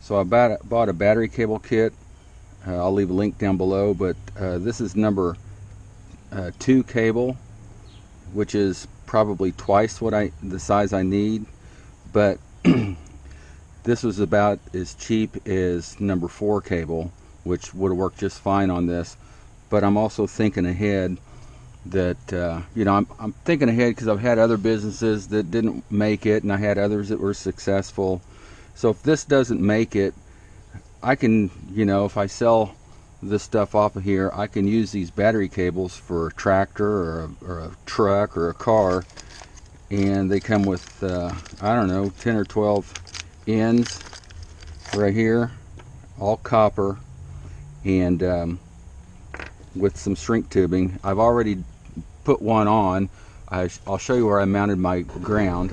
So I bought a battery cable kit. I'll leave a link down below, but this is number 2 cable, which is probably twice the size I need, but this was about as cheap as number 4 cable, which would have worked just fine on this. But I'm also thinking ahead that you know, I'm thinking ahead because I've had other businesses that didn't make it, and I had others that were successful. So if this doesn't make it, I can, you know, if I sell this stuff off of here, I can use these battery cables for a tractor or a truck or a car, and they come with I don't know, 10 or 12 ends right here, all copper, and with some shrink tubing. I've already put one on. I'll show you where I mounted my ground.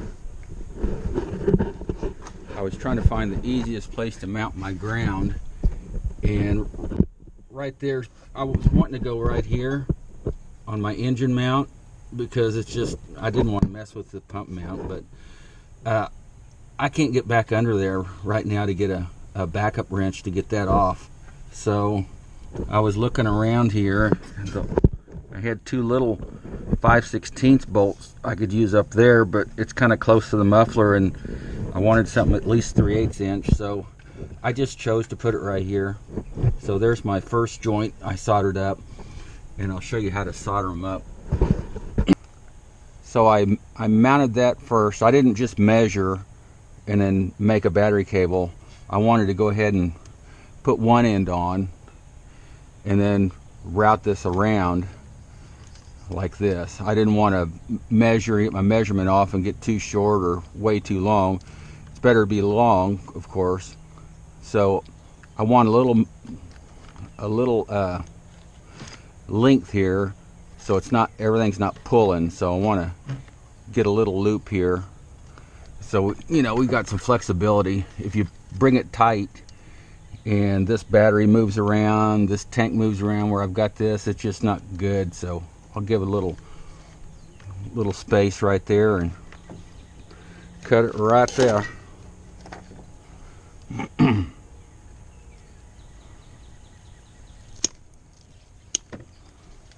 I was trying to find the easiest place to mount my ground, and right there, I was wanting to go right here on my engine mount, because it's just, I didn't want to mess with the pump mount, but I can't get back under there right now to get a backup wrench to get that off. So I was looking around here. I had 2 little 5/16 bolts I could use up there, but it's kind of close to the muffler, and I wanted something at least 3/8 inch, so I just chose to put it right here. So there's my first joint I soldered up, and I'll show you how to solder them up. So I mounted that first. I didn't just measure and then make a battery cable. I wanted to go ahead and put one end on and then route this around like this. I didn't want to get my measurement off and get too short or way too long. It's better to be long, of course. So I want a little length here, so it's not, everything's not pulling. So I want to get a little loop here, so you know, we got some flexibility. If you bring it tight and this battery moves around, this tank moves around where I've got this, it's just not good. So I'll give a little space right there and cut it right there.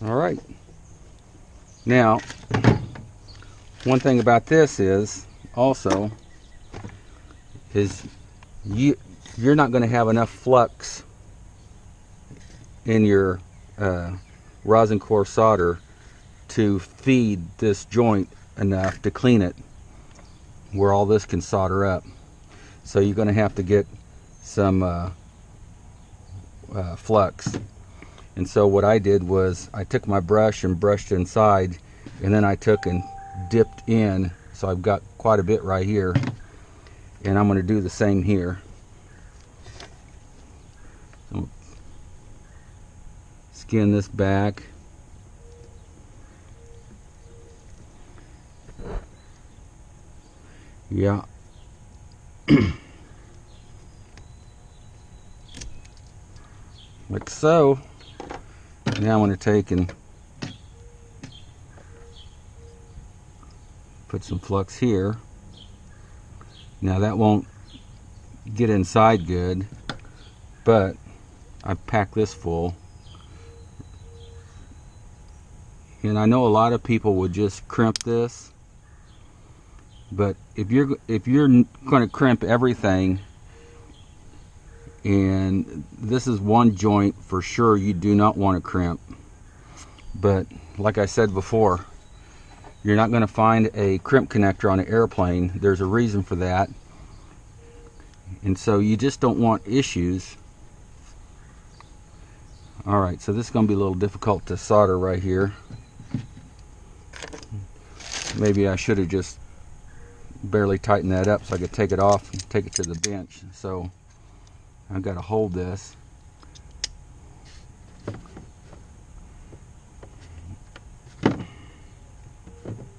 All right, now one thing about this is also you're not going to have enough flux in your rosin core solder to feed this joint enough to clean it where all this can solder up. So you're going to have to get some flux. And so what I did was I took my brush and brushed inside, and then I took and dipped in. So I've got quite a bit right here, and I'm going to do the same here. So skin this back. Yeah. Like so. Now I'm going to take and put some flux here. Now that won't get inside good, but I packed this full. And I know a lot of people would just crimp this, but if you're going to crimp everything, and this is one joint for sure you do not want to crimp. But like I said before, you're not going to find a crimp connector on an airplane. There's a reason for that. And so you just don't want issues. Alright, so this is going to be a little difficult to solder right here. Maybe I should have just barely tightened that up so I could take it off and take it to the bench. So I've got to hold this.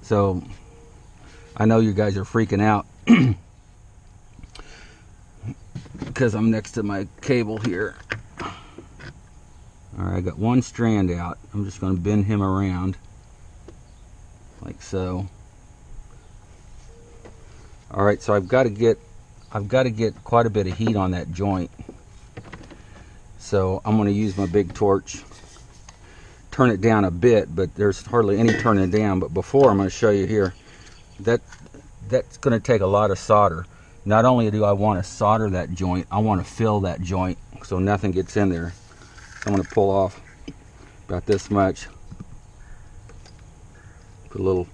So I know you guys are freaking out because I'm next to my cable here. Alright, I got one strand out. I'm just going to bend him around like so. Alright, so I've got to get I've got to get quite a bit of heat on that joint. So I'm going to use my big torch, turn it down a bit, but there's hardly any turning down. But before, I'm going to show you here, that's going to take a lot of solder. Not only do I want to solder that joint, I want to fill that joint so nothing gets in there. So I'm going to pull off about this much, put a little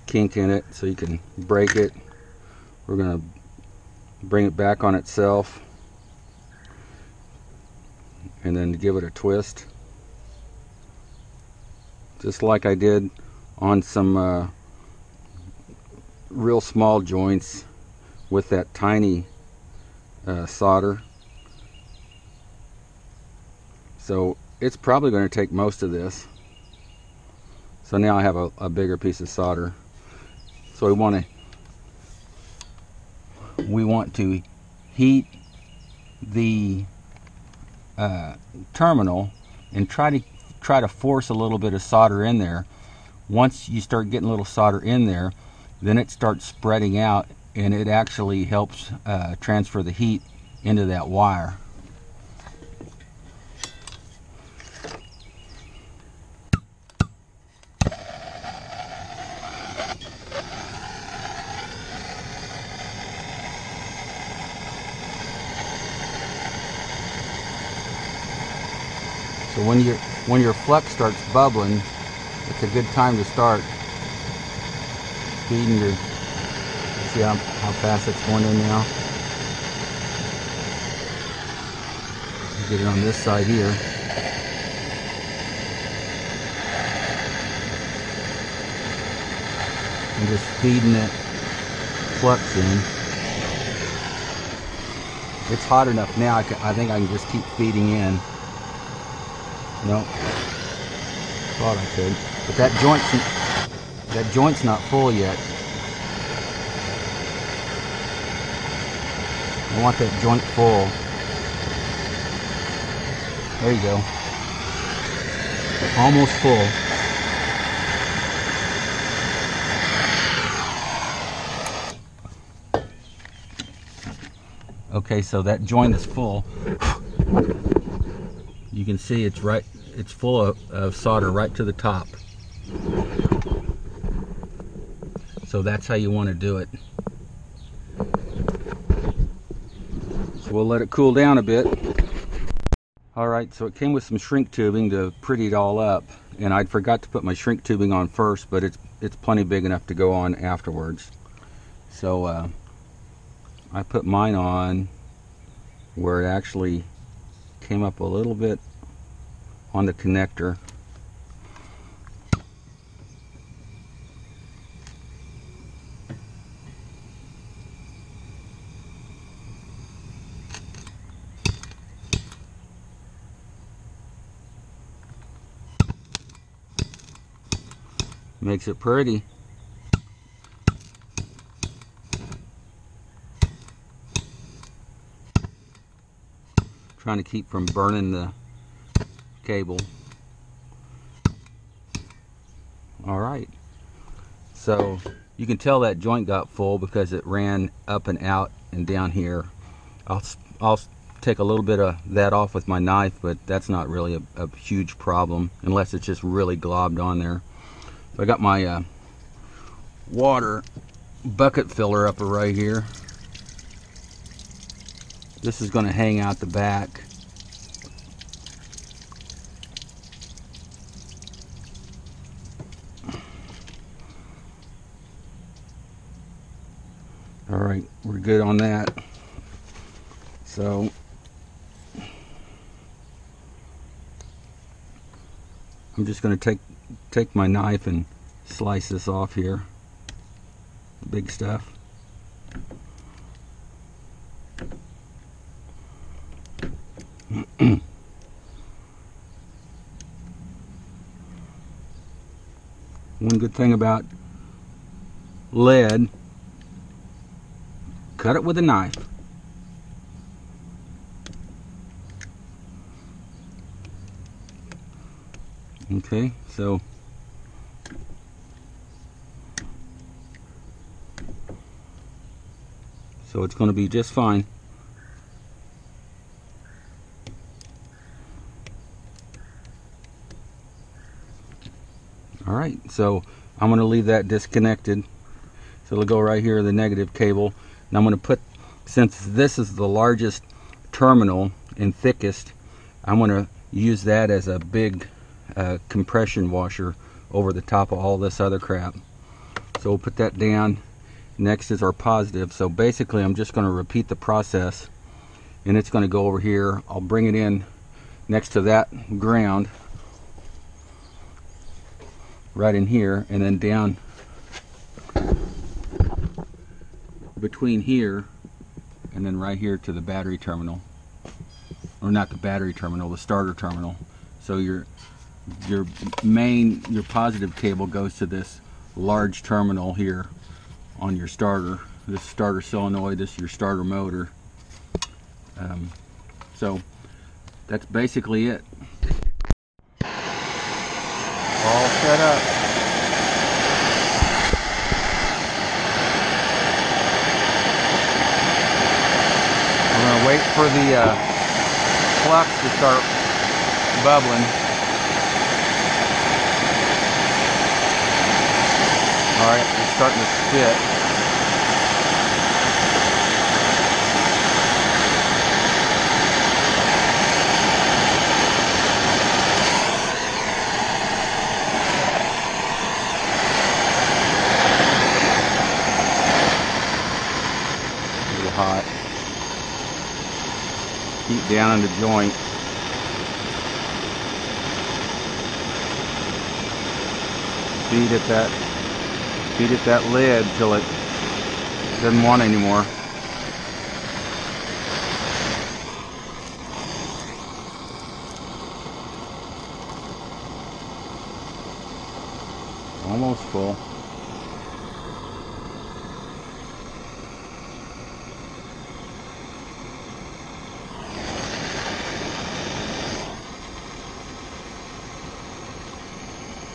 kink in it so you can break it. We're going to bring it back on itself and then give it a twist, just like I did on some real small joints with that tiny solder. So it's probably going to take most of this. So now I have a bigger piece of solder. So we want to heat the terminal and try to force a little bit of solder in there. Once you start getting a little solder in there, then it starts spreading out, and it actually helps transfer the heat into that wire. So when your flux starts bubbling, it's a good time to start feeding your. See how fast it's going in now? Get it on this side here. And just feeding that flux in. It's hot enough now. I think I can just keep feeding in. No, thought I could, but that joint's not full yet. I want that joint full. There you go. Almost full. Okay, so that joint is full. You can see it's full of solder right to the top. So that's how you want to do it. So we'll let it cool down a bit. Alright, so it came with some shrink tubing to pretty it all up. And I forgot to put my shrink tubing on first, but it's plenty big enough to go on afterwards. So I put mine on where it actually came up a little bit on the connector. Makes it pretty. Trying to keep from burning the cable. Alright, so you can tell that joint got full because it ran up and out and down here. I'll take a little bit of that off with my knife, but that's not really a huge problem unless it's just really globbed on there. So I got my water bucket filler up right here. This is going to hang out the back. Alright, we're good on that. So I'm just going to take my knife and slice this off here. Big stuff. One good thing about lead, cut it with a knife. Okay, so So it's going to be just fine. Alright, so I'm going to leave that disconnected. So it'll go right here, the negative cable. And I'm going to put, since this is the largest terminal and thickest, I'm going to use that as a big compression washer over the top of all this other crap. So we'll put that down. Next is our positive. So basically I'm just going to repeat the process, and it's going to go over here. I'll bring it in next to that ground, right in here, and then down between here and then right here to the battery terminal, or not the battery terminal, the starter terminal. So your positive cable goes to this large terminal here on your starter. This starter solenoid, this is your starter motor. So that's basically it. All set up. I'm going to wait for the flux to start bubbling. Alright, it's starting to spit. A little hot. Heat down in the joint. Feed it that lid till it doesn't want anymore. Almost full.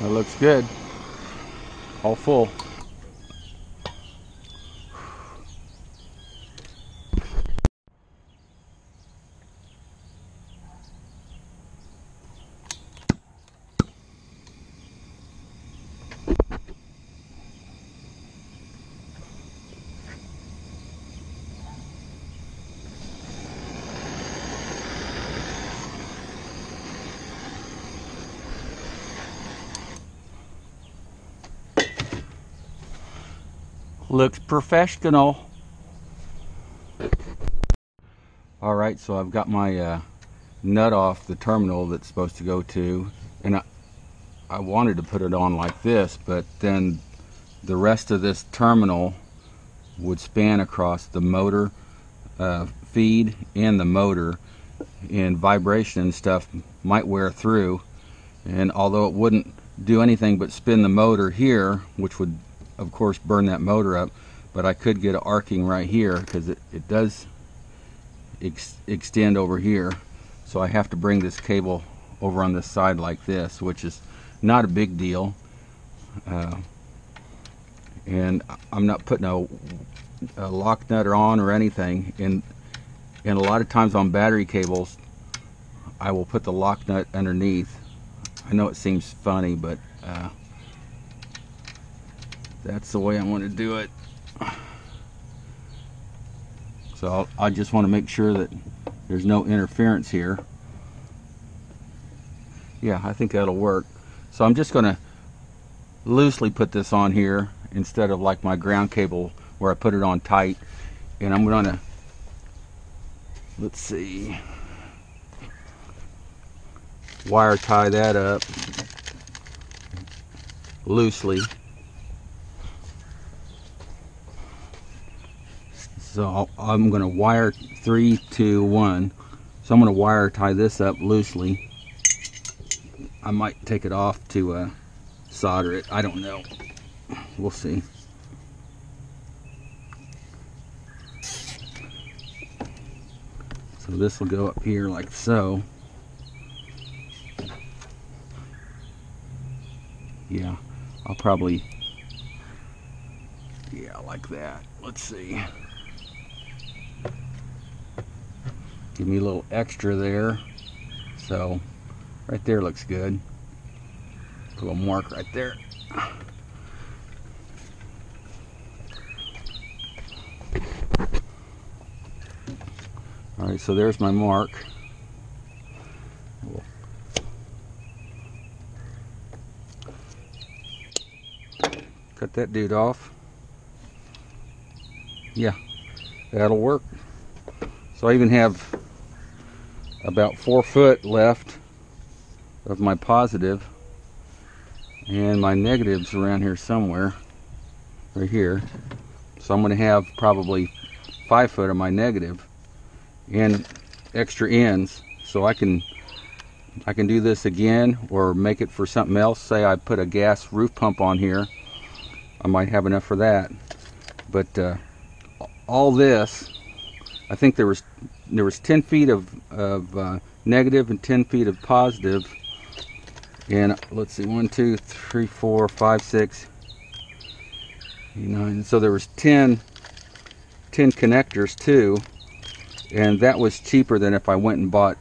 That looks good. All full. Looks professional. Alright, so I've got my nut off the terminal that's supposed to go to, and I wanted to put it on like this, but then the rest of this terminal would span across the motor feed and the motor, and vibration and stuff might wear through, and although it wouldn't do anything but spin the motor here, which would of course burn that motor up, but I could get an arcing right here because it does extend over here. So I have to bring this cable over on this side like this, which is not a big deal, and I'm not putting a lock nut on or anything, and a lot of times on battery cables I will put the lock nut underneath. I know it seems funny, but that's the way I want to do it. So I just want to make sure that there's no interference here. Yeah, I think that'll work. So I'm just going to loosely put this on here instead of like my ground cable where I put it on tight. And I'm going to, let's see, wire tie that up loosely. So I'm going to wire 3, 2, 1. So I'm going to wire tie this up loosely. I might take it off to solder it. I don't know. We'll see. So this will go up here like so. Yeah, I'll probably, yeah, like that. Let's see. Give me a little extra there. So right there looks good. Put a mark right there. Alright, so there's my mark. We'll cut that dude off. Yeah, that'll work. So I even have about 4 foot left of my positive, and my negative's around here somewhere, right here. So I'm going to have probably 5 foot of my negative and extra ends, so I can do this again or make it for something else. Say I put a gas roof pump on here, I might have enough for that. But all this, I think there was 10 feet of negative and 10 feet of positive, and let's see, 1 2 3 4 5 6 8 9, so there was 10 connectors too, and that was cheaper than if I went and bought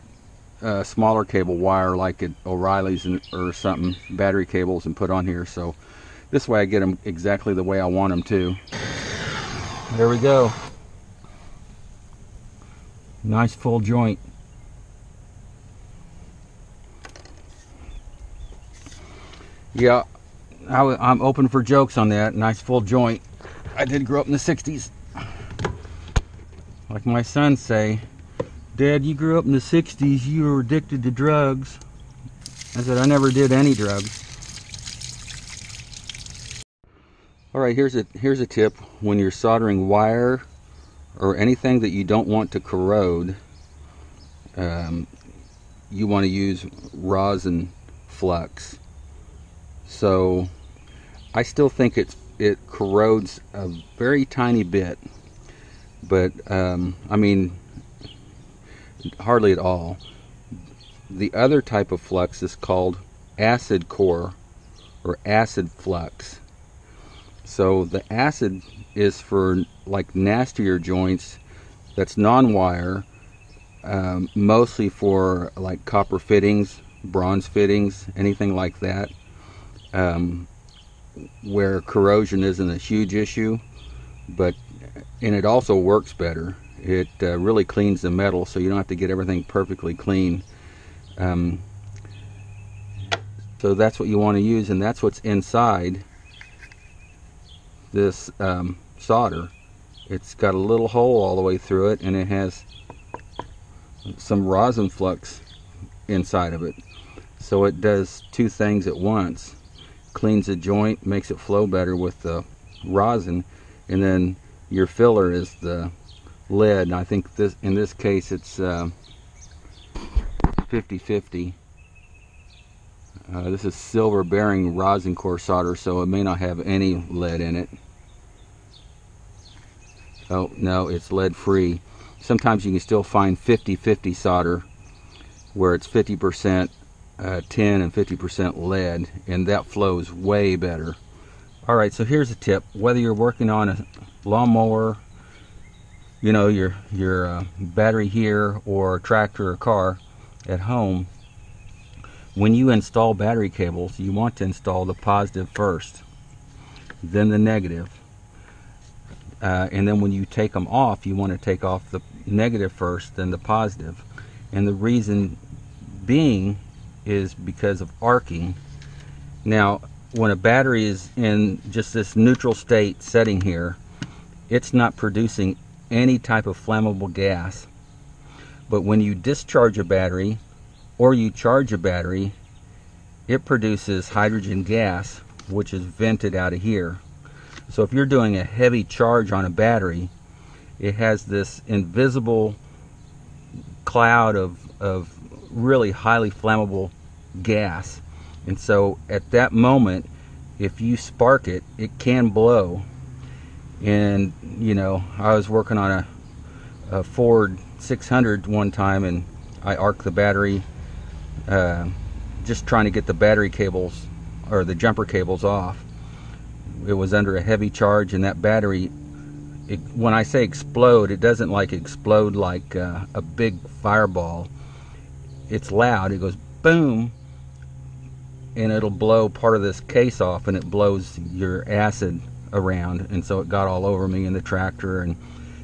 smaller cable wire like at O'Reilly's or something, battery cables, and put on here. So this way I get them exactly the way I want them to. There we go. Nice full joint. Yeah, I'm open for jokes on that. Nice full joint. I did grow up in the 60s. Like my sons say, Dad, you grew up in the 60s, you were addicted to drugs. I said, I never did any drugs. Alright, here's a tip. When you're soldering wire or anything that you don't want to corrode, you want to use rosin flux. So I still think it corrodes a very tiny bit, but I mean hardly at all. The other type of flux is called acid core or acid flux. So the acid is for like nastier joints, that's non-wire, mostly for like copper fittings, bronze fittings, anything like that, where corrosion isn't a huge issue, and it also works better. It really cleans the metal, so you don't have to get everything perfectly clean. So that's what you want to use, and that's what's inside this solder. It's got a little hole all the way through it, and it has some rosin flux inside of it. So it does two things at once. Cleans the joint, makes it flow better with the rosin, and then your filler is the lead. And I think in this case it's 50-50. This is silver bearing rosin core solder, so it may not have any lead in it. Oh no, it's lead free. Sometimes you can still find 50-50 solder where it's 50% tin and 50% lead, and that flows way better. Alright, so here's a tip. Whether you're working on a lawnmower, you know, your battery here, or a tractor or car at home, when you install battery cables, you want to install the positive first, then the negative. And then when you take them off, you want to take off the negative first, then the positive. And the reason being is because of arcing. Now, when a battery is in just this neutral state setting here, it's not producing any type of flammable gas. But when you discharge a battery or you charge a battery, it produces hydrogen gas, which is vented out of here. So if you're doing a heavy charge on a battery, it has this invisible cloud of really highly flammable gas. And so at that moment, if you spark it, it can blow. And you know, I was working on a Ford 600 one time, and I arced the battery, just trying to get the battery cables or the jumper cables off. It was under a heavy charge, and that battery, when I say explode, it doesn't like explode like a big fireball. It's loud. It goes boom, and it'll blow part of this case off, and it blows your acid around. And so it got all over me in the tractor, and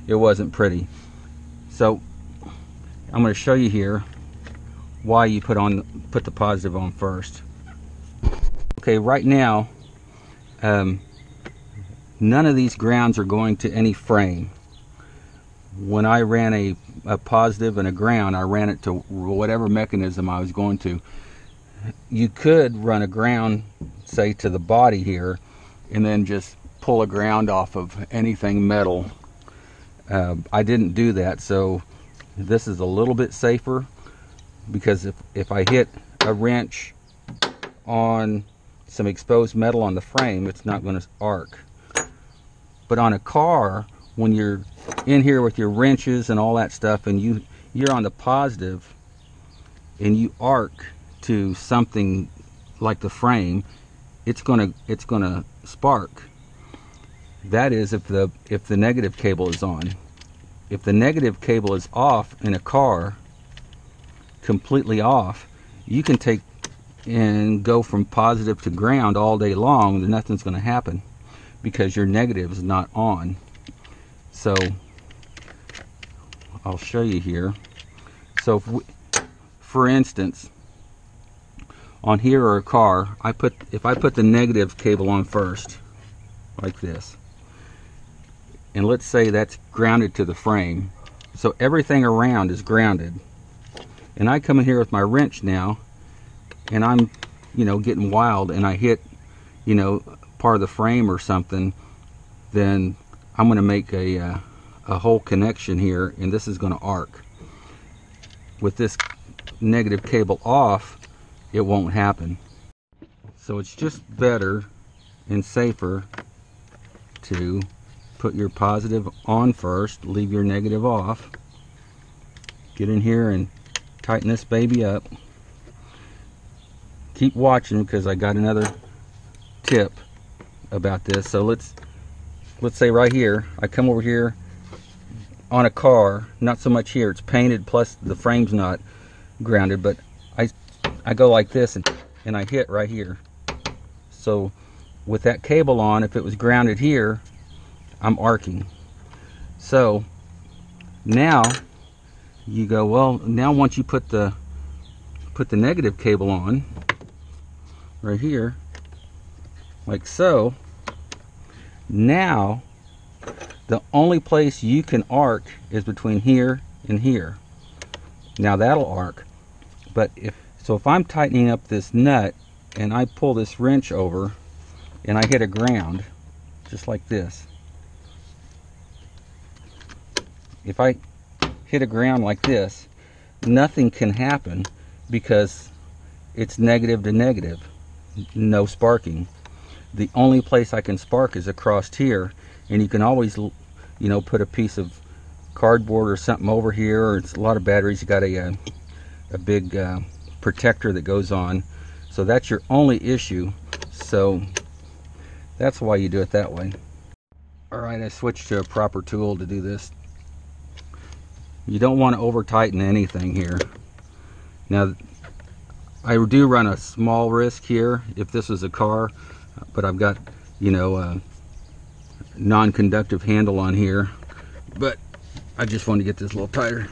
it wasn't pretty. So I'm going to show you here why you put the positive on first. Okay, right now none of these grounds are going to any frame. When I ran a positive and a ground, I ran it to whatever mechanism I was going to. You could run a ground, say, to the body here, and then just pull a ground off of anything metal. I didn't do that, so this is a little bit safer, because if I hit a wrench on some exposed metal on the frame, it's not going to arc. But on a car, when you're in here with your wrenches and all that stuff, and you're on the positive and you arc to something like the frame, it's gonna spark. That is if the negative cable is on. If the negative cable is off in a car, completely off, you can take and go from positive to ground all day long, and nothing's going to happen because your negative is not on. So I'll show you here. So for instance, on here or a car, if I put the negative cable on first, like this, and let's say that's grounded to the frame, so everything around is grounded, and I come in here with my wrench now, and I'm getting wild, and I hit part of the frame or something, then I'm going to make a whole connection here, and this is going to arc. With this negative cable off, it won't happen. So it's just better and safer to put your positive on first, leave your negative off, get in here and tighten this baby up. Keep watching, because I got another tip about this. So let's say right here, I come over here on a car, not so much here, it's painted, plus the frame's not grounded, but I go like this and I hit right here. So with that cable on, if it was grounded here, I'm arcing. So now you go, well, now once you put the negative cable on right here, like so, now the only place you can arc is between here and here. Now that'll arc. But if I'm tightening up this nut and I pull this wrench over and I hit a ground just like this, if I hit a ground like this, nothing can happen because it's negative to negative, no sparking. The only place I can spark is across here, and you can always put a piece of cardboard or something over here, or it's a lot of batteries, you got a big protector that goes on. So that's your only issue, so that's why you do it that way. Alright, I switched to a proper tool to do this. You don't want to over tighten anything here. Now I do run a small risk here if this was a car, but I've got a non-conductive handle on here, but I just want to get this a little tighter.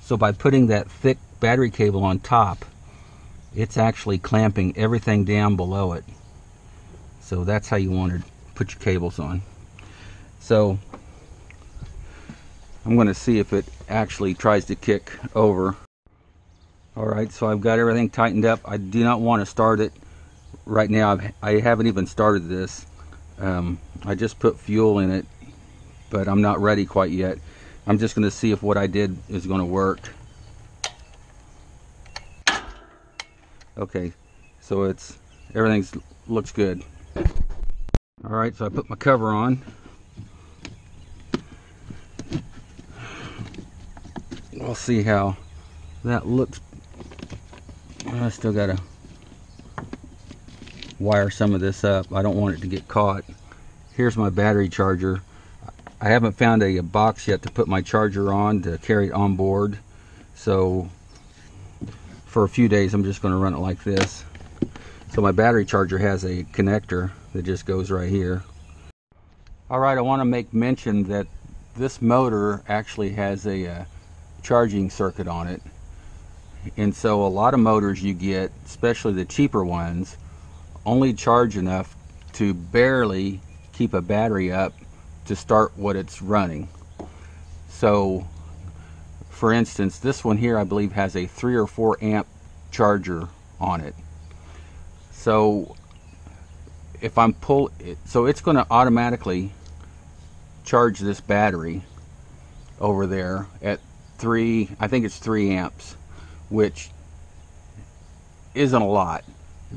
So by putting that thick battery cable on top, it's actually clamping everything down below it. So that's how you want to put your cables on. So I'm going to see if it actually tries to kick over. Alright, so I've got everything tightened up. I do not want to start it right now. I haven't even started this. I just put fuel in it, but I'm not ready quite yet. I'm just going to see if what I did is going to work. Okay, so everything looks good. Alright, so I put my cover on. We'll see how that looks. I still got to wire some of this up. I don't want it to get caught. Here's my battery charger. I haven't found a box yet to put my charger on to carry it on board. So for a few days I'm just going to run it like this. So my battery charger has a connector that just goes right here. Alright, I want to make mention that this motor actually has a charging circuit on it. And so a lot of motors you get, especially the cheaper ones, only charge enough to barely keep a battery up to start what it's running. So for instance, this one here I believe has a 3 or 4 amp charger on it. So if I'm so it's going to automatically charge this battery over there at 3, I think it's 3 amps, which isn't a lot,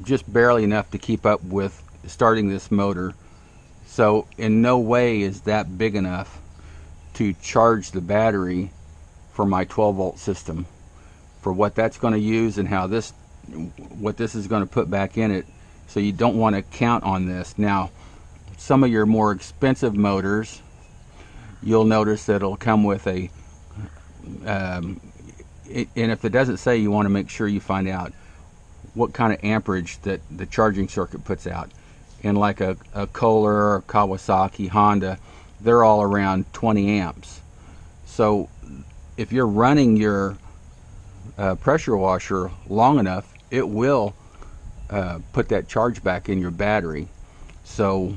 just barely enough to keep up with starting this motor. So in no way is that big enough to charge the battery for my 12-volt system. For what that's going to use and how what this is going to put back in it. So you don't want to count on this. Now, some of your more expensive motors, you'll notice that it'll come with a and if it doesn't say, you want to make sure you find out what kind of amperage that the charging circuit puts out. And like a Kohler or Kawasaki, Honda, they're all around 20 amps. So if you're running your pressure washer long enough, it will put that charge back in your battery. So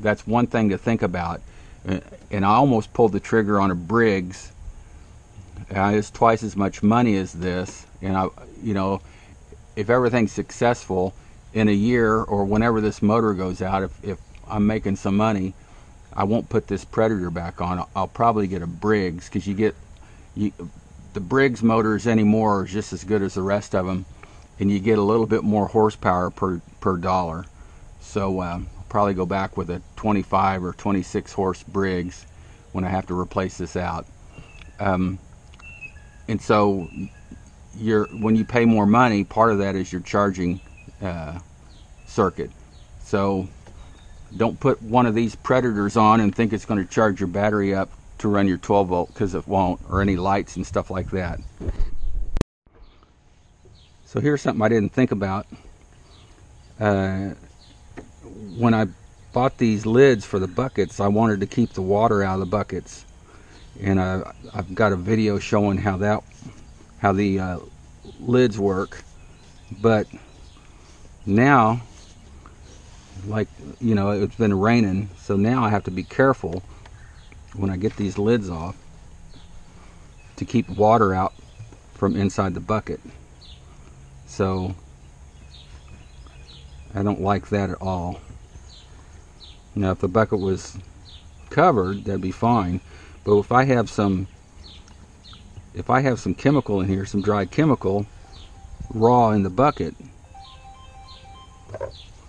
that's one thing to think about. And I almost pulled the trigger on a Briggs. It's twice as much money as this, and you know, if everything's successful in a year or whenever this motor goes out, if I'm making some money, I won't put this Predator back on. I'll probably get a Briggs, because the Briggs motors anymore are just as good as the rest of them, and you get a little bit more horsepower per dollar. So I'll probably go back with a 25 or 26 horse Briggs when I have to replace this out. And so when you pay more money, part of that is your charging circuit. So don't put one of these Predators on and think it's going to charge your battery up to run your 12 volt, because it won't, or any lights and stuff like that. So here's something I didn't think about. When I bought these lids for the buckets, I wanted to keep the water out of the buckets, and I've got a video showing how the lids work. But now, like, you know, it's been raining, so now I have to be careful when I get these lids off to keep water out from inside the bucket. So I don't like that at all. Now if the bucket was covered, that'd be fine, but if I have some chemical in here, some dry chemical raw in the bucket,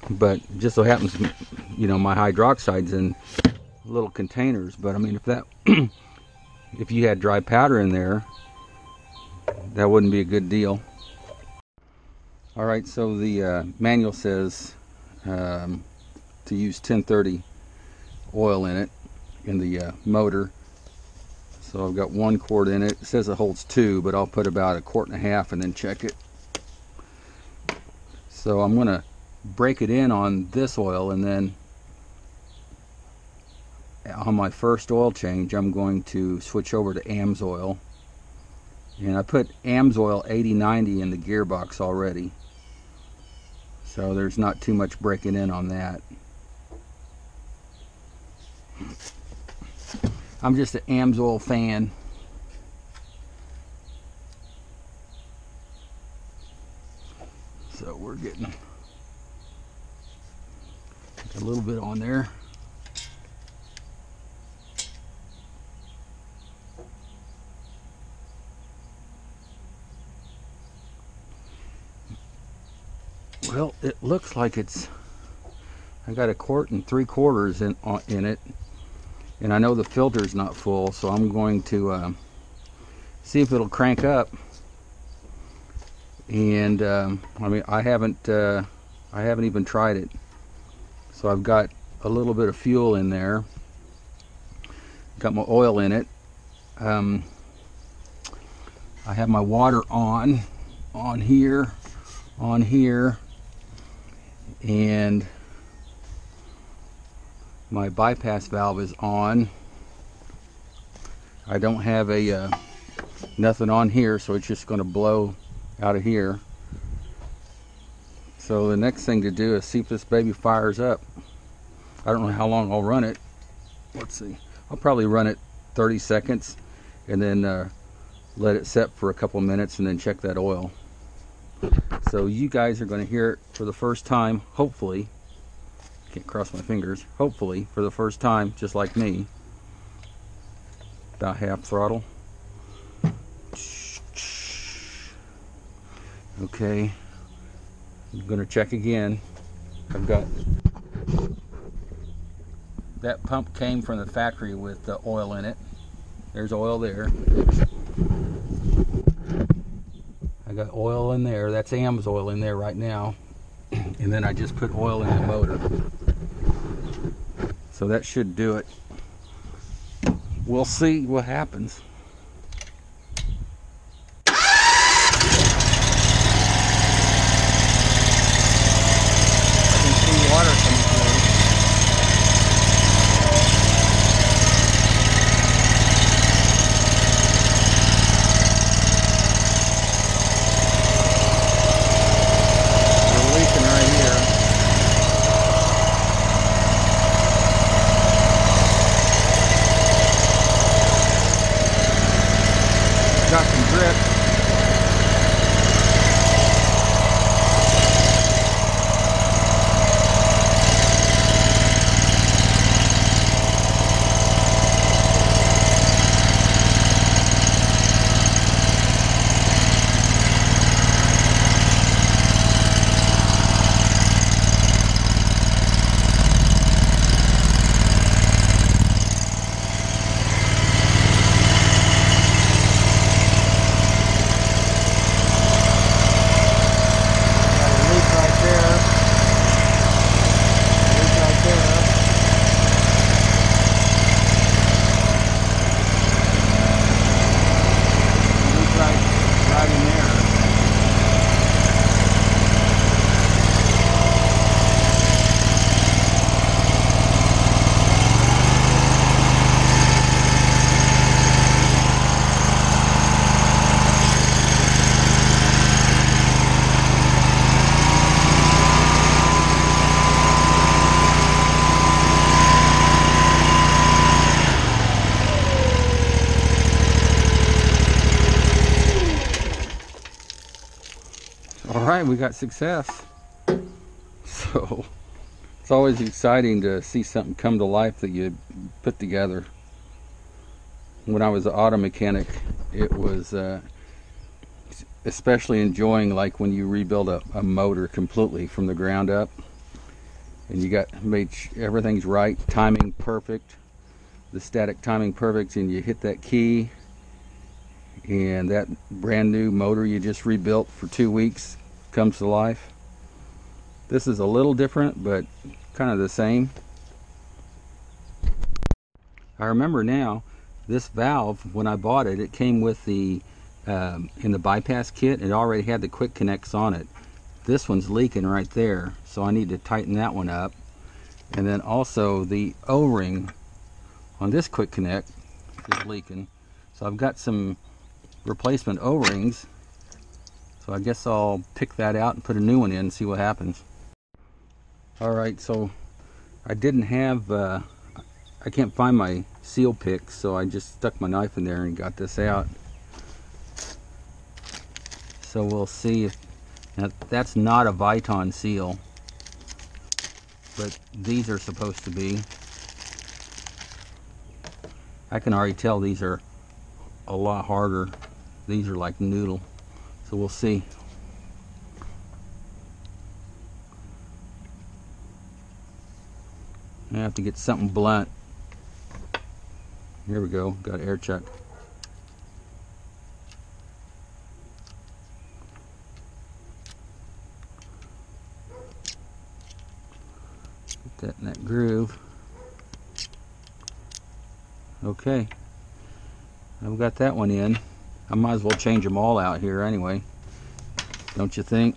but just so happens, you know, my hydroxide's in little containers, but I mean, if that if you had dry powder in there, that wouldn't be a good deal. Alright, so the manual says to use 1030 oil in it, in the motor. So I've got 1 quart in it. It says it holds 2, but I'll put about 1.5 quarts and then check it. So I'm going to break it in on this oil, and then on my first oil change I'm going to switch over to AMSOIL. And I put AMSOIL 8090 in the gearbox already, so there's not too much breaking in on that. I'm just an AMSOIL fan. So we're getting a little bit on there. Well, it looks like I got 1 3/4 quarts in it, and I know the filter's not full, so I'm going to see if it'll crank up. And I mean, I haven't even tried it, so I've got a little bit of fuel in there. got my oil in it. I have my water on here, and my bypass valve is on. I don't have a nothing on here, so it's just going to blow out of here. So the next thing to do is see if this baby fires up. I don't know how long I'll run it. Let's see. I'll probably run it 30 seconds and then let it set for a couple minutes and then check that oil. So you guys are going to hear it for the first time, hopefully. Can't cross my fingers. Hopefully for the first time, just like me. About half throttle. Okay. I'm going to check again. I've got that pump came from the factory with the oil in it. There's oil there. I got oil in there. That's AM's oil in there right now. And then I just put oil in the motor. So that should do it. We'll see what happens. I can see water coming through. We're leaking right here. Got some grip. Alright, we got success. So it's always exciting to see something come to life that you put together. When I was an auto mechanic, it was especially enjoying like when you rebuild a motor completely from the ground up and you got made everything's right, timing perfect, the static timing perfect, and you hit that key and that brand new motor you just rebuilt for 2 weeks comes to life. This is a little different, but kind of the same. I remember now, this valve, when I bought it, it came with the, in the bypass kit, it already had the quick connects on it. This one's leaking right there, so I need to tighten that one up. And then also the O-ring on this quick connect is leaking. So I've got some replacement O-rings. So I guess I'll pick that out and put a new one in and see what happens. Alright, so I didn't have, I can't find my seal pick, so I just stuck my knife in there and got this out. So we'll see if, now that's not a Viton seal, but these are supposed to be. I can already tell these are a lot harder. These are like noodle. So we'll see. I have to get something blunt. Here we go, got air check. Get that in that groove. Okay, I've got that one in. I might as well change them all out here anyway, don't you think?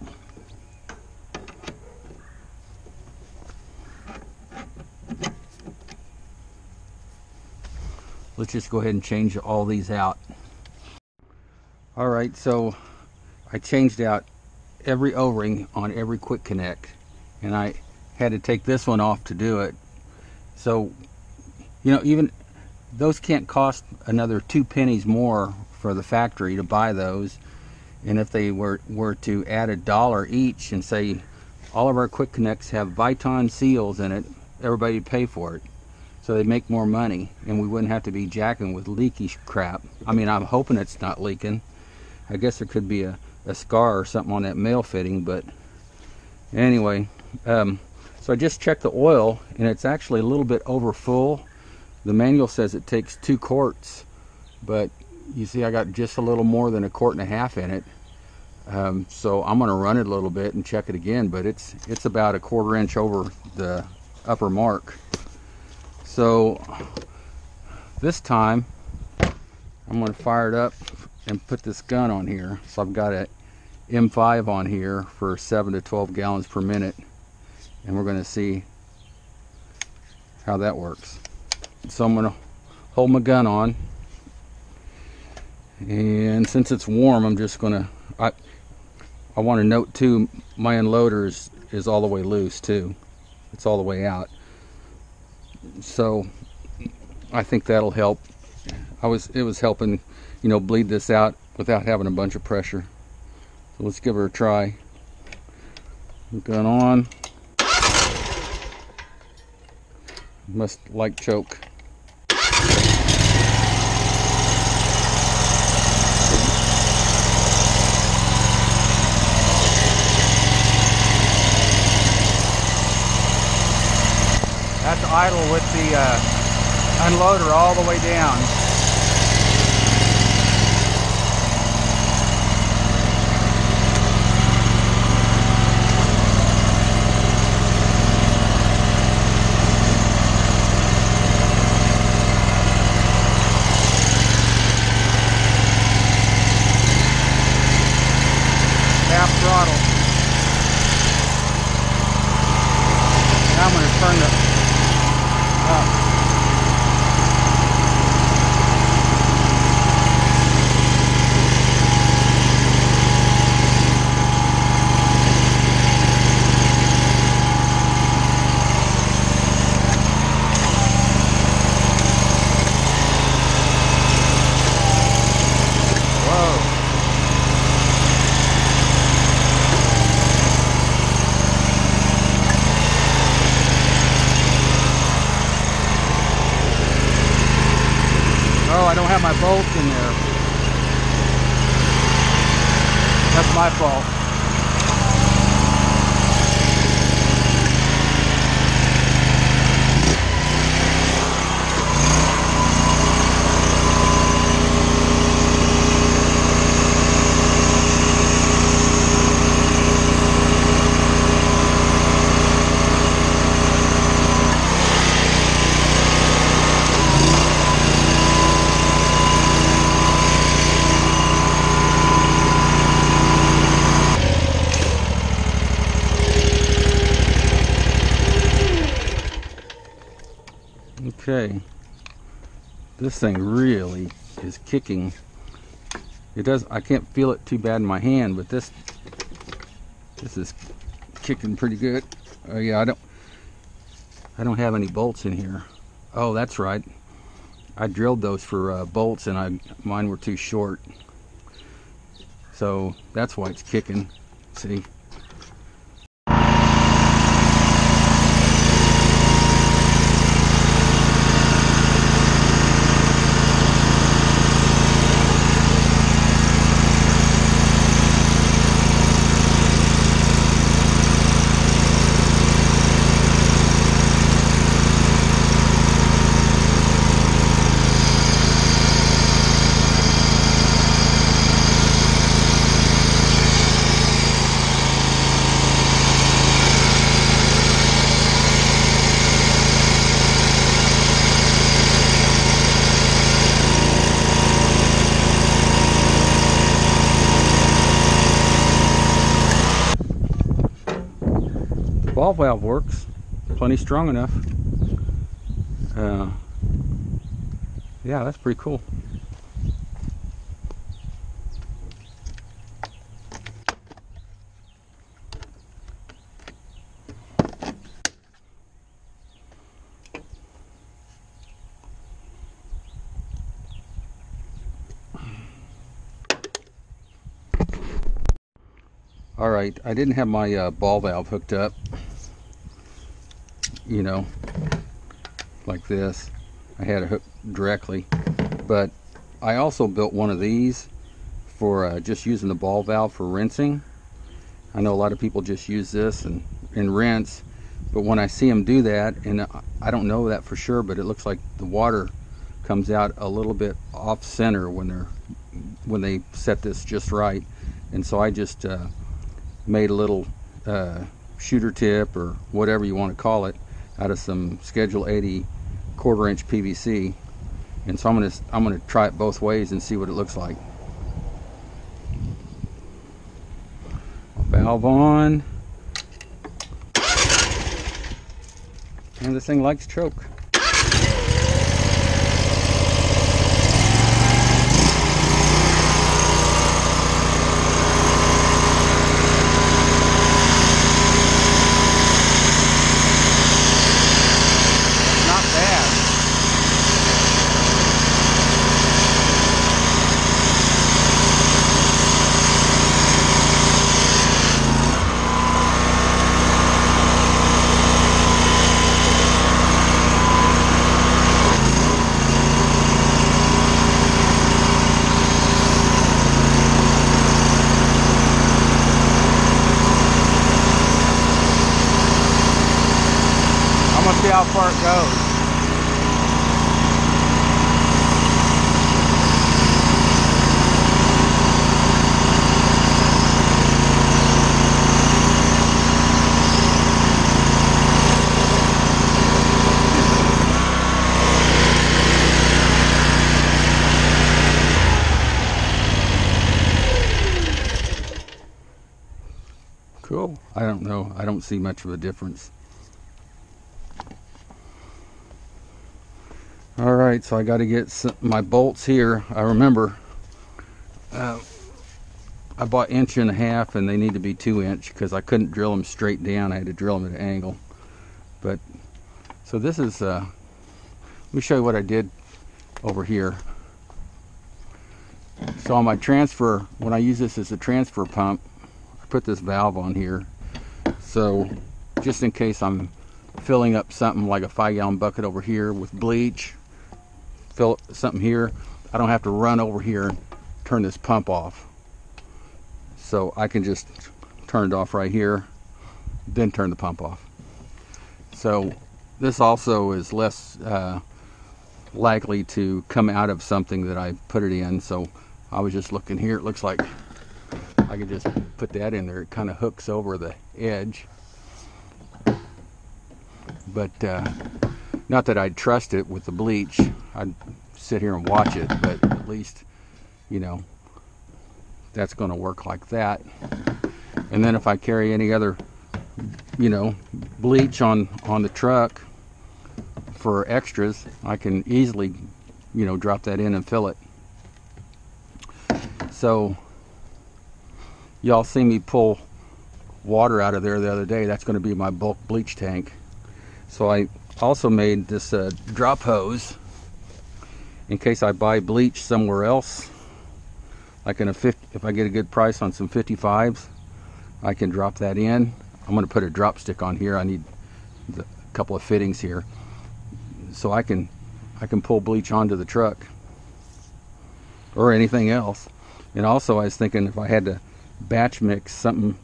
Let's just go ahead and change all these out. Alright, so I changed out every O-ring on every quick connect, and I had to take this one off to do it. So, you know, even those can't cost another 2 pennies more for the factory to buy those. And if they were to add $1 each and say all of our quick connects have Viton seals in it, everybody would pay for it. So they make more money, and we wouldn't have to be jacking with leaky crap. I mean, I'm hoping it's not leaking. I guess there could be a scar or something on that male fitting, but anyway, so I just checked the oil, and it's actually a little bit over full. The manual says it takes 2 quarts, but you see I got just a little more than 1.5 quarts in it. So I'm going to run it a little bit and check it again, but it's about 1/4 inch over the upper mark. So this time I'm going to fire it up and put this gun on here. So I've got a M5 on here for 7 to 12 gallons per minute, and we're going to see how that works. So I'm going to hold my gun on, and since it's warm, I'm just going to, I want to note too, my unloader is all the way loose too. It's all the way out. So I think that'll help. It was helping, you know, bleed this out without having a bunch of pressure. So let's give her a try. Gun on. Must like choke. That's idle with the unloader all the way down. Half throttle. Now I'm going to turn the up. Oh, I don't have my bolts in there. That's my fault. Okay, this thing really is kicking. It does. I can't feel it too bad in my hand, but this is kicking pretty good. Oh yeah, I don't have any bolts in here. Oh, that's right. I drilled those for bolts, and mine were too short. So that's why it's kicking. See. ball valve works. Plenty strong enough. Yeah, that's pretty cool. Alright, I didn't have my ball valve hooked up, you know, like this. I had it hooked directly, but I also built one of these for just using the ball valve for rinsing. I know a lot of people just use this and rinse, but when I see them do that, and I don't know that for sure, but it looks like the water comes out a little bit off center when they set this just right. And so I just made a little shooter tip, or whatever you want to call it, out of some Schedule 80 1/4-inch PVC, and so I'm gonna try it both ways and see what it looks like. Valve on, and this thing likes choke. I'm gonna see how far it goes. Cool. I don't know. I don't see much of a difference. All right, so I got to get my bolts here. I remember I bought 1.5 and they need to be 2-inch because I couldn't drill them straight down. I had to drill them at an angle. But so this is let me show you what I did over here. So on my transfer, when I use this as a transfer pump, I put this valve on here, so just in case I'm filling up something like a 5-gallon bucket over here with bleach, fill something here, I don't have to run over here and turn this pump off. So I can just turn it off right here, then turn the pump off. So this also is less likely to come out of something that I put it in. So I was just looking here, it looks like I could just put that in there. It kind of hooks over the edge. But not that I'd trust it with the bleach. I'd sit here and watch it, but at least, you know, that's going to work like that. And then if I carry any other, you know, bleach on the truck for extras, I can easily, you know, drop that in and fill it. So y'all see me pull water out of there the other day. That's going to be my bulk bleach tank. So I also made this drop hose in case I buy bleach somewhere else, like in a 50, if I get a good price on some 55s, I can drop that in. I'm going to put a drop stick on here. I need a couple of fittings here, so I can pull bleach onto the truck or anything else. And also I was thinking if I had to batch mix something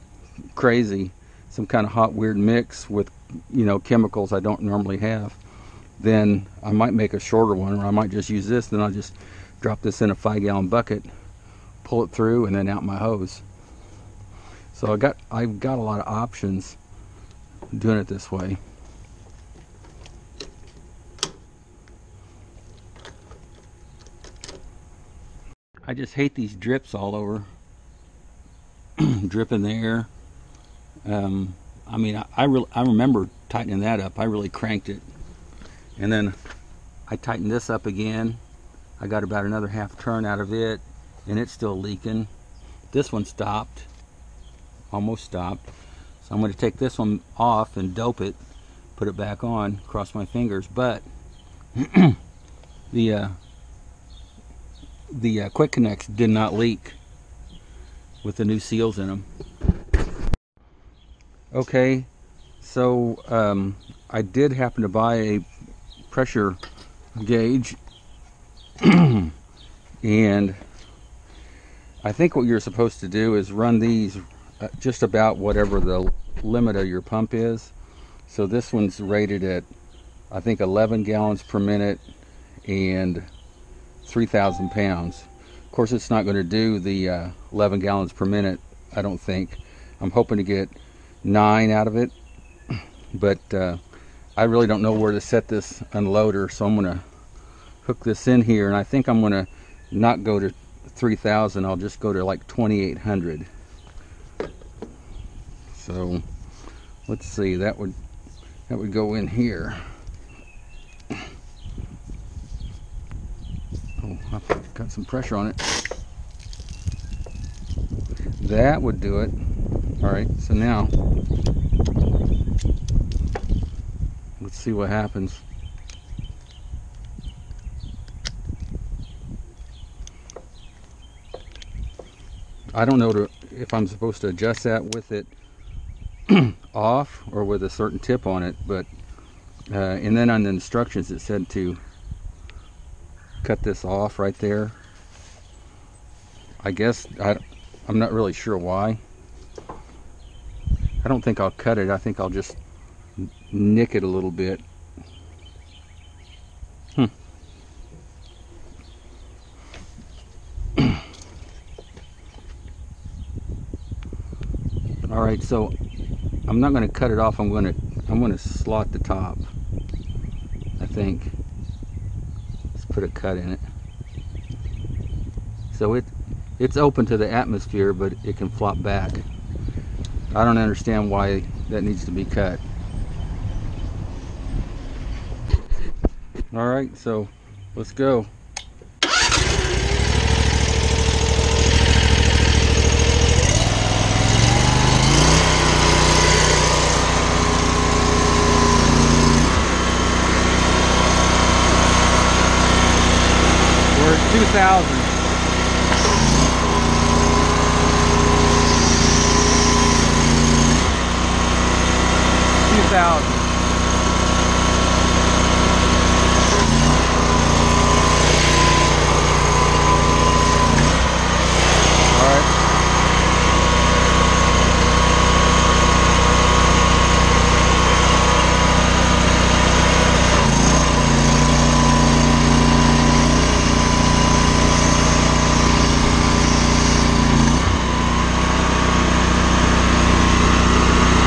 crazy, some kind of hot weird mix with, you know, chemicals I don't normally have, then I might make a shorter one, or I might just use this. Then I'll just drop this in a 5-gallon bucket, pull it through, and then out my hose. So I've got a lot of options doing it this way. I just hate these drips all over. Dripping there. I mean, I remember tightening that up. I really cranked it. And then I tightened this up again. I got about another half turn out of it, and it's still leaking. This one stopped, almost stopped. So I'm going to take this one off and dope it, put it back on, cross my fingers. But the quick connects did not leak with the new seals in them. Okay, so I did happen to buy a pressure gauge, and I think what you're supposed to do is run these just about whatever the limit of your pump is. So this one's rated at, I think, 11 gallons per minute and 3,000 pounds. Of course, it's not going to do the 11 gallons per minute, I don't think. I'm hoping to get 9 out of it, but I really don't know where to set this unloader, so I'm going to hook this in here, and I think I'm going to not go to 3,000. I'll just go to like 2,800. So let's see, that would go in here. Oh, I've got some pressure on it. That would do it. All right, so now let's see what happens. I don't know if I'm supposed to adjust that with it off or with a certain tip on it, but and then on the instructions it said to cut this off right there. I guess I'm not really sure why. I don't think I'll cut it. I think I'll just nick it a little bit. All right, so I'm not going to cut it off. I'm going to slot the top, I think. Let's put a cut in it. So it's open to the atmosphere, but it can flop back. I don't understand why that needs to be cut. All right, so let's go. We're at 2,000. 2,000. All right.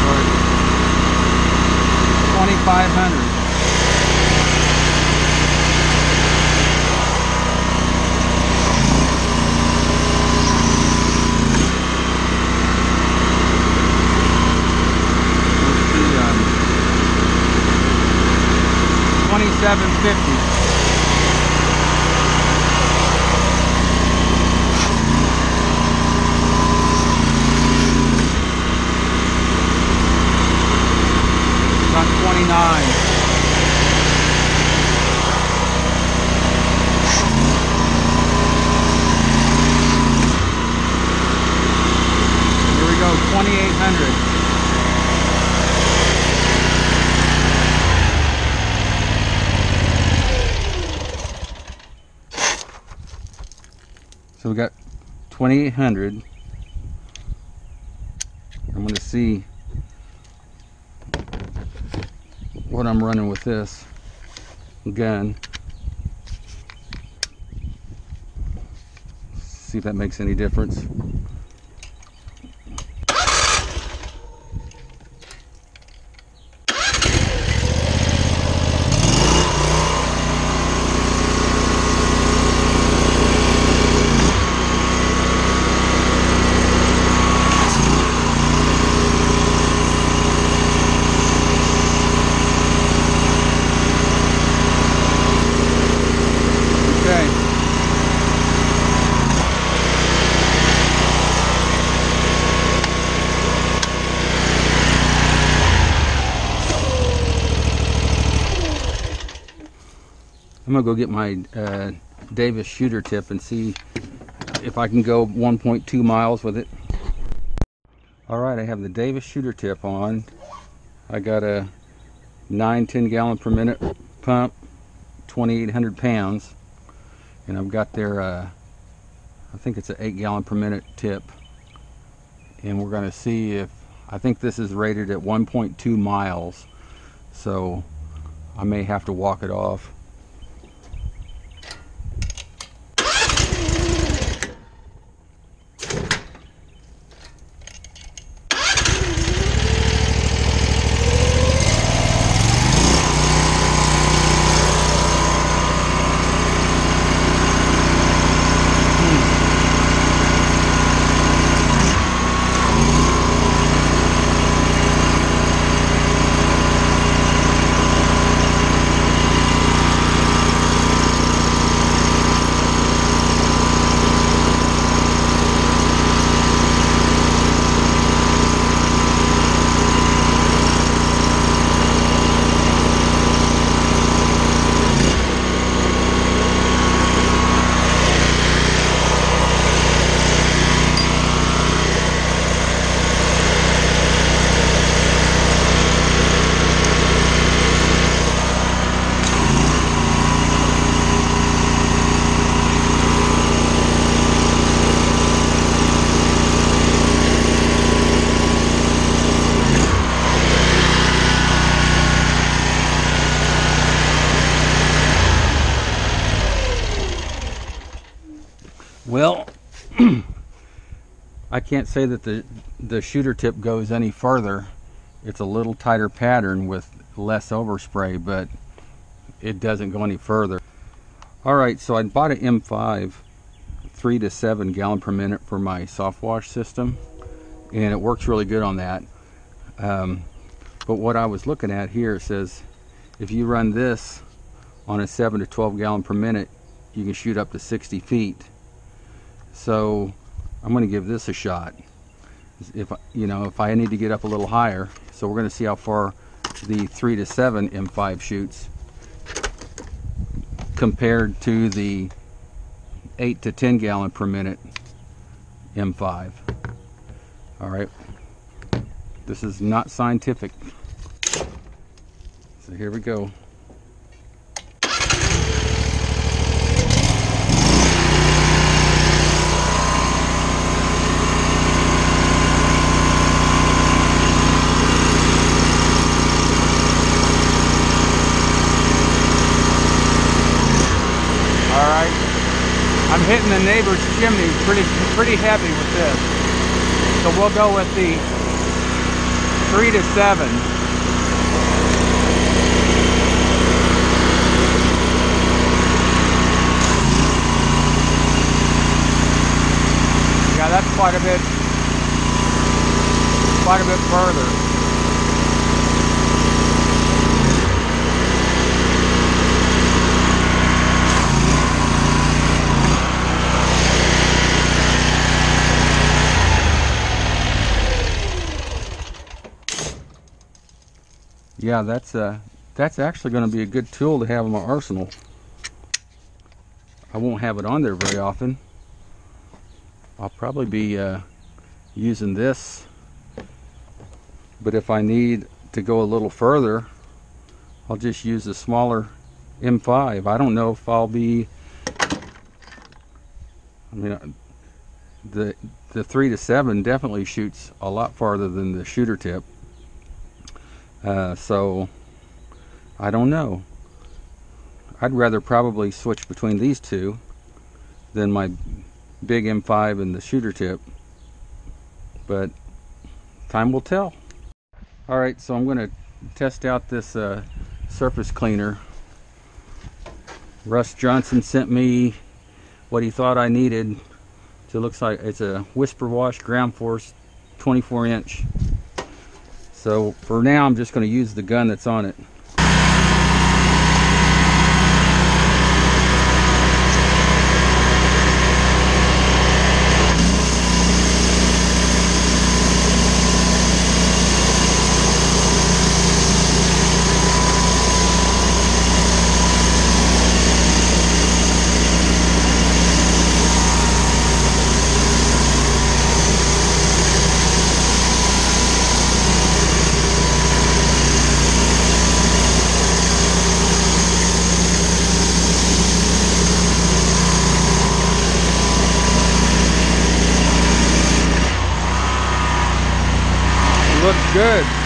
All right. 2,500. $27.50. About 29. Here we go, 2,800. So we got 2,800. I'm going to see what I'm running with this gun. See if that makes any difference. I'm gonna go get my Davis shooter tip and see if I can go 1.2 miles with it. Alright, I have the Davis shooter tip on. I got a 9-10 gallon per minute pump, 2,800 pounds, and I've got their I think it's an 8 gallon per minute tip, and we're going to see if, I think this is rated at 1.2 miles, so I may have to walk it off. Well, I can't say that the shooter tip goes any further. It's a little tighter pattern with less overspray, but it doesn't go any further. Alright, so I bought an M5 3 to 7 gallon per minute for my soft wash system, and it works really good on that. But what I was looking at here, it says if you run this on a 7 to 12 gallon per minute, you can shoot up to 60 feet. So I'm going to give this a shot. If I need to get up a little higher, so we're going to see how far the 3 to 7 M5 shoots compared to the 8 to 10 gallon per minute M5. All right, this is not scientific. So here we go. I'm hitting the neighbor's chimney pretty heavy with this. So we'll go with the 3 to 7. Yeah, that's quite a bit further. Yeah, that's actually going to be a good tool to have in my arsenal. I won't have it on there very often. I'll probably be using this, but if I need to go a little further, I'll just use the smaller M5. I don't know if I'll be, the 3 to 7 definitely shoots a lot farther than the shooter tip. So I don't know. I'd rather probably switch between these two than my big M5 and the shooter tip, but time will tell. Alright, so I'm going to test out this surface cleaner. Russ Johnson sent me what he thought I needed. So it looks like it's a Whisper Wash Ground Force 24-inch. So for now, I'm just going to use the gun that's on it. good.